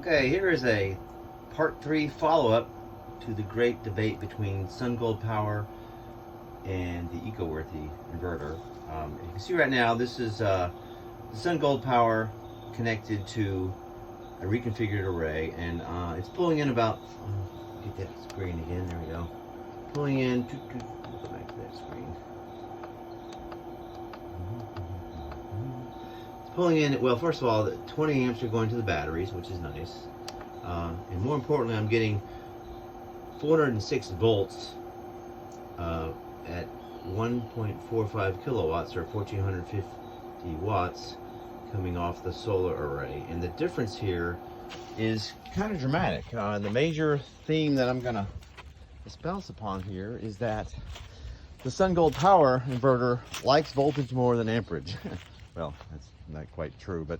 Okay, here is a part 3 follow-up to the great debate between SunGoldPower and the EcoWorthy inverter. You can see right now this is the SunGoldPower connected to a reconfigured array, and it's pulling in about, get that screen again, there we go. Pulling in, go back to that screen. Pulling in, well, first of all, the 20 amps are going to the batteries, which is nice. And more importantly, I'm getting 406 volts at 1.45 kilowatts, or 1450 watts, coming off the solar array. And the difference here is kind of dramatic. The major theme that I'm going to espouse upon here is that the SunGoldPower inverter likes voltage more than amperage. Well, that's not quite true, but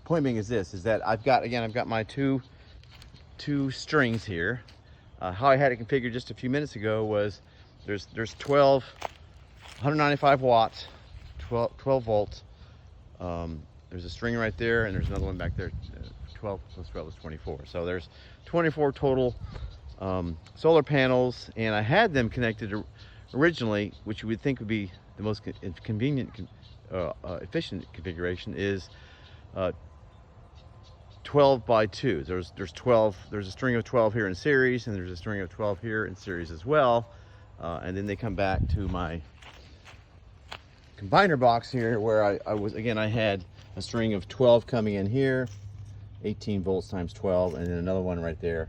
point being is this, is that I've got my two strings here. How I had it configured just a few minutes ago was there's 195 watts, 12 volts. There's a string right there, and there's another one back there. 12 plus 12 is 24. So there's 24 total solar panels, and I had them connected originally, which you would think would be the most convenient, efficient configuration, is 12 by 2. There's 12. There's a string of 12 here in series, and there's a string of 12 here in series as well. And then they come back to my combiner box here, where I had a string of 12 coming in here, 18 volts times 12, and then another one right there,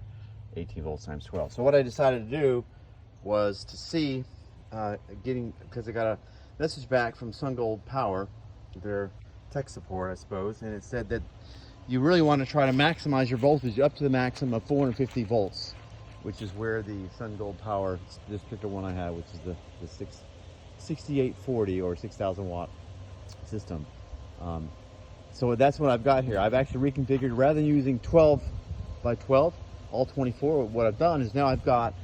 18 volts times 12. So what I decided to do was to see, because I got a message back from SunGoldPower, their tech support, I suppose, and it said that you really want to try to maximize your voltage up to the maximum of 450 volts, which is where the SunGoldPower, this particular one I have, which is the 6840 or 6,000 watt system. So that's what I've got here. I've actually reconfigured, rather than using 12 by 12, all 24, what I've done is now I've got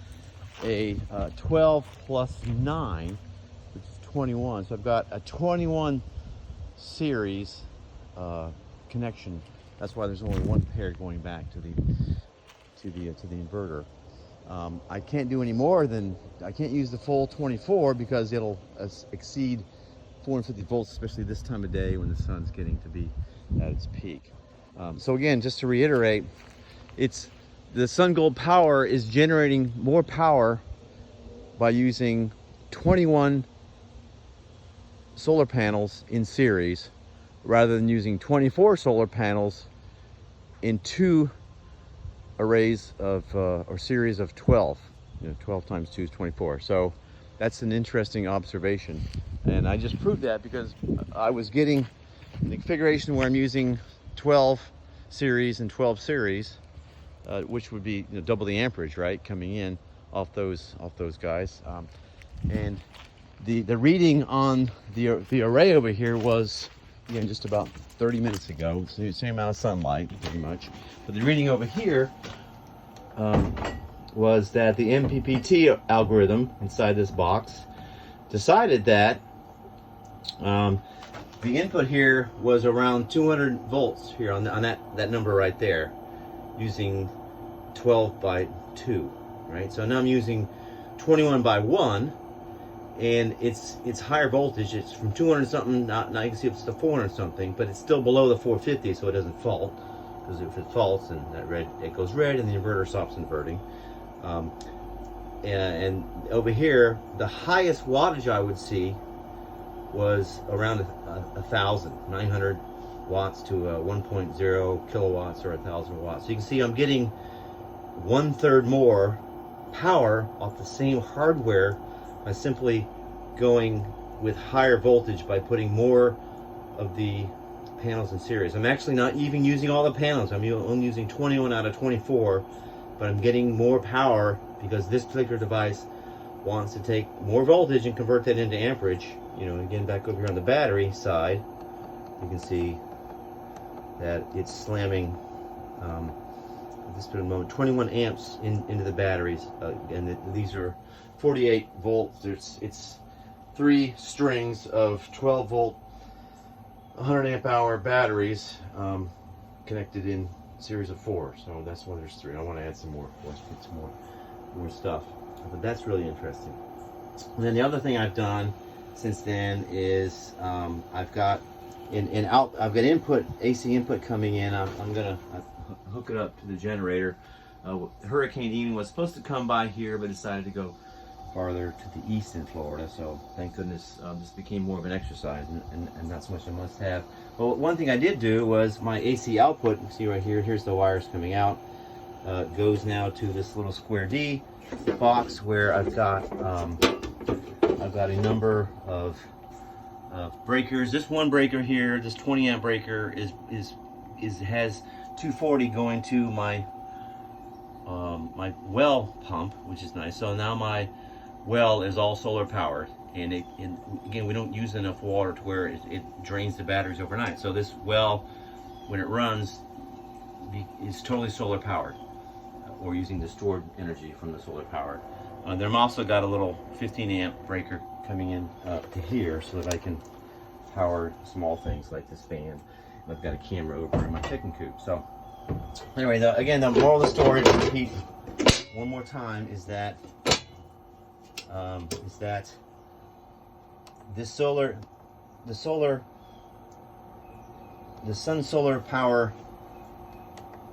a 12 plus 9, which is 21. So I've got a 21 series connection. That's why there's only one pair going back to the inverter. I can't do any more than, I can't use the full 24 because it'll exceed 450 volts, especially this time of day when the sun's getting to be at its peak. So again, just to reiterate, the SunGoldPower is generating more power by using 21 solar panels in series, rather than using 24 solar panels in 2 arrays of or series of 12. 12 times 2 is 24. So that's an interesting observation, and I just proved that because I was getting the configuration where I'm using 12 series and 12 series, which would be double the amperage, right, coming in off those guys. And the reading on the array over here was, again, just about 30 minutes ago. It's the same amount of sunlight, pretty much. But the reading over here was that the MPPT algorithm inside this box decided that the input here was around 200 volts here on that number right there, using 12 by 2, right? So now I'm using 21 by 1, and it's higher voltage. It's from 200 something, now you can see it's to 400 something, but it's still below the 450, so it doesn't fault, because if it faults, then it goes red and the inverter stops inverting. And over here, the highest wattage I would see was around 900 watts to 1.0 kilowatts, or 1,000 watts. So you can see I'm getting 1/3 more power off the same hardware by simply going with higher voltage by putting more of the panels in series. I'm actually not even using all the panels. I'm only using 21 out of 24, but I'm getting more power because this particular device wants to take more voltage and convert that into amperage. Again, back over here on the battery side, you can see that it's slamming at this particular moment 21 amps into the batteries, and these are 48 volts. It's 3 strings of 12 volt 100 amp hour batteries connected in series of 4, so that's why there's 3. I want to add some more, of course, put some more stuff, but that's really interesting. And then the other thing I've done since then is I've got input, AC input coming in. I'm gonna hook it up to the generator. Hurricane Ian was supposed to come by here, but decided to go farther to the east in Florida. So thank goodness this became more of an exercise and not so much a must-have. But one thing I did do was my AC output. You can see right here. Here's the wires coming out. Goes now to this little square D box where I've got a number of breakers. This one breaker here, this 20 amp breaker, has 240 going to my my well pump, which is nice. So now my well is all solar powered, and again, we don't use enough water to where it drains the batteries overnight. So this well, when it runs, is totally solar powered. We're using the stored energy from the solar power. Then I've also got a little 15 amp breaker coming in to here so that I can power small things like this fan. I've got a camera over in my chicken coop. So anyway, again, the moral of the story, to repeat one more time, is that this the SunGoldPower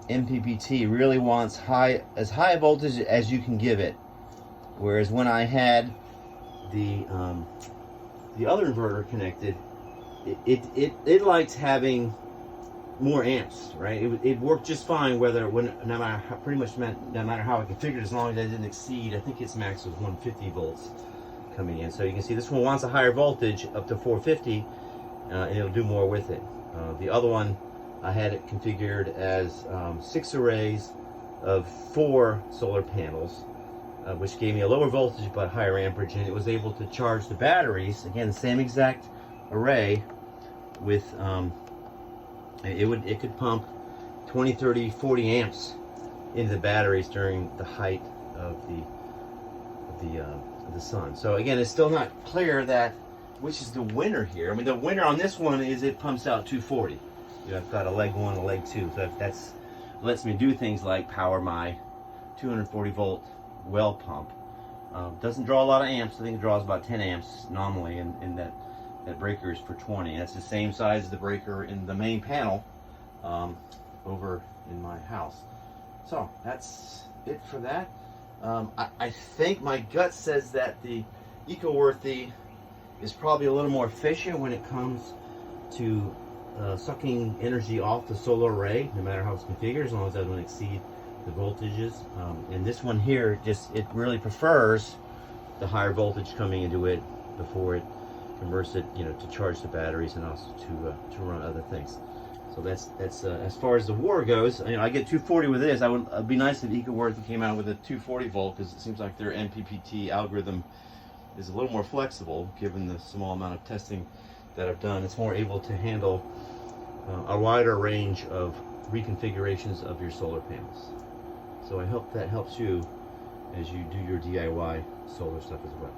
MPPT really wants as high a voltage as you can give it. Whereas when I had the other inverter connected, it liked having more amps, right? It worked just fine no matter how I configured, as long as I didn't exceed, I think its max was 150 volts coming in. So you can see this one wants a higher voltage up to 450, and it'll do more with it. The other one, I had it configured as 6 arrays of 4 solar panels, which gave me a lower voltage but higher amperage, and it was able to charge the batteries, again, the same exact array, with it could pump 20, 30, 40 amps into the batteries during the height of the sun. So again, it's still not clear which is the winner here. I mean, the winner on this one is it pumps out 240. I've got a leg 1, a leg 2, so that's lets me do things like power my 240 volt well pump. Doesn't draw a lot of amps. I think it draws about 10 amps nominally, and that breaker is for 20. That's the same size as the breaker in the main panel over in my house. So that's it for that. I think my gut says that the EcoWorthy is probably a little more efficient when it comes to sucking energy off the solar array, no matter how it's configured, as long as I don't exceed the voltages. And this one here, it really prefers the higher voltage coming into it before it converts it, to charge the batteries and also to run other things. So that's as far as the war goes. I get 240 with this. It'd be nice if EcoWorthy came out with a 240 volt, because it seems like their MPPT algorithm is a little more flexible, given the small amount of testing that I've done. It's more able to handle a wider range of reconfigurations of your solar panels. So I hope that helps you as you do your DIY solar stuff as well.